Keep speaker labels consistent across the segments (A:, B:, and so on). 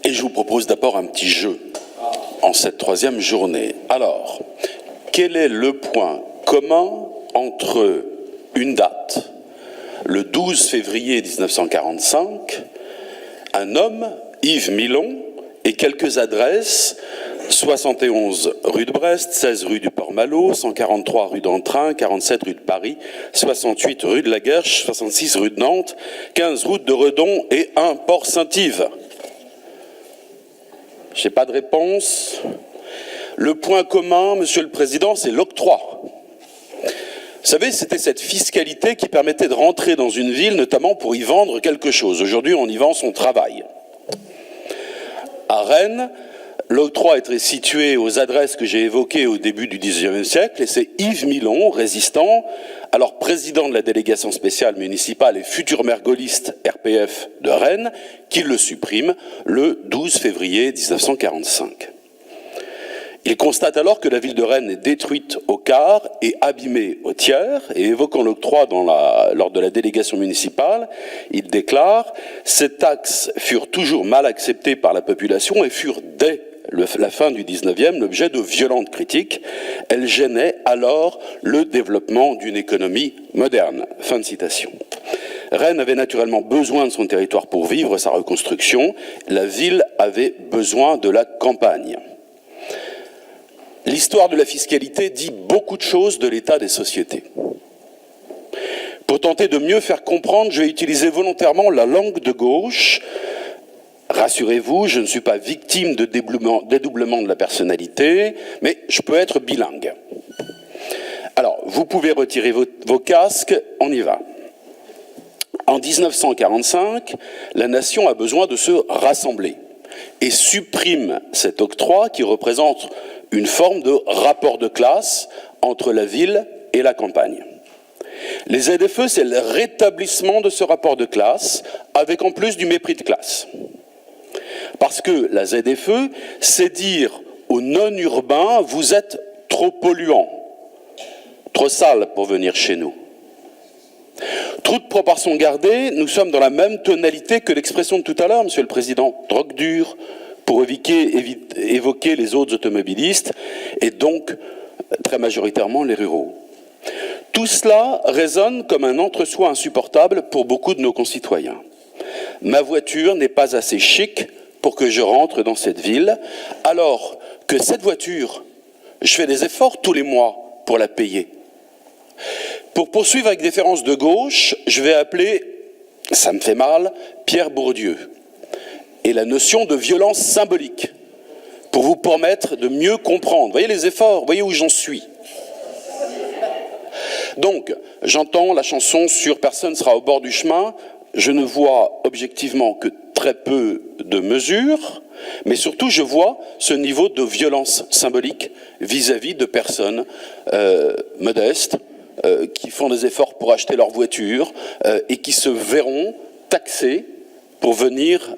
A: Et je vous propose d'abord un petit jeu en cette troisième journée. Alors, quel est le point commun entre une date, le 12 février 1945, un homme, Yves Milon, et quelques adresses, 71 rue de Brest, 16 rue du Port-Malo, 143 rue d'Entrain, 47 rue de Paris, 68 rue de la Guerche, 66 rue de Nantes, 15 route de Redon et 1 Port-Saint-Yves. Je n'ai pas de réponse. Le point commun, Monsieur le Président, c'est l'octroi. Vous savez, c'était cette fiscalité qui permettait de rentrer dans une ville, notamment pour y vendre quelque chose. Aujourd'hui, on y vend son travail. À Rennes, l'octroi était situé aux adresses que j'ai évoquées au début du XIXe siècle, et c'est Yves Milon, résistant, alors président de la délégation spéciale municipale et futur maire gaulliste RPF de Rennes, qui le supprime le 12 février 1945. Il constate alors que la ville de Rennes est détruite au quart et abîmée au tiers, et évoquant l'octroi lors de la délégation municipale, il déclare « Ces taxes furent toujours mal acceptées par la population et furent dès la fin du XIXe l'objet de violentes critiques. Elles gênaient alors le développement d'une économie moderne. » Fin de citation. Rennes avait naturellement besoin de son territoire pour vivre sa reconstruction. La ville avait besoin de la campagne. L'histoire de la fiscalité dit beaucoup de choses de l'état des sociétés. Pour tenter de mieux faire comprendre, je vais utiliser volontairement la langue de gauche. Rassurez-vous, je ne suis pas victime de dédoublement de la personnalité, mais je peux être bilingue. Alors, vous pouvez retirer vos casques, on y va. En 1945, la nation a besoin de se rassembler et supprime cet octroi qui représente une forme de rapport de classe entre la ville et la campagne. Les ZFE, c'est le rétablissement de ce rapport de classe, avec en plus du mépris de classe. Parce que la ZFE, c'est dire aux non-urbains, vous êtes trop polluants, trop sales pour venir chez nous. Toute proportion gardée, nous sommes dans la même tonalité que l'expression de tout à l'heure, Monsieur le Président, drogue dure, pour évoquer les autres automobilistes, et donc très majoritairement les ruraux. Tout cela résonne comme un entre-soi insupportable pour beaucoup de nos concitoyens. Ma voiture n'est pas assez chic pour que je rentre dans cette ville, alors que cette voiture, je fais des efforts tous les mois pour la payer. Pour poursuivre avec déférence de gauche, je vais appeler, ça me fait mal, Pierre Bourdieu, et la notion de violence symbolique, pour vous permettre de mieux comprendre. Voyez les efforts, voyez où j'en suis. Donc, j'entends la chanson sur « Personne ne sera au bord du chemin », je ne vois objectivement que très peu de mesures, mais surtout je vois ce niveau de violence symbolique vis-à-vis de personnes modestes, qui font des efforts pour acheter leur voiture et qui se verront taxés pour venir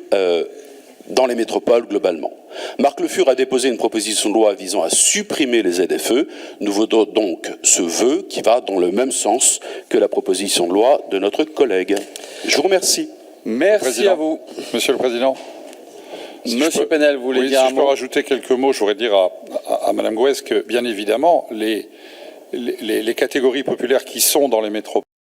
A: dans les métropoles globalement. Marc Le Fur a déposé une proposition de loi visant à supprimer les ZFE. Nous votons donc ce vœu qui va dans le même sens que la proposition de loi de notre collègue. Je vous remercie.
B: Merci à vous.
C: Monsieur le Président.
B: Monsieur Penel, vous voulez dire un mot ?
C: Si je peux rajouter quelques mots, je voudrais dire à Madame Gouès que, bien évidemment, les catégories populaires qui sont dans les métropoles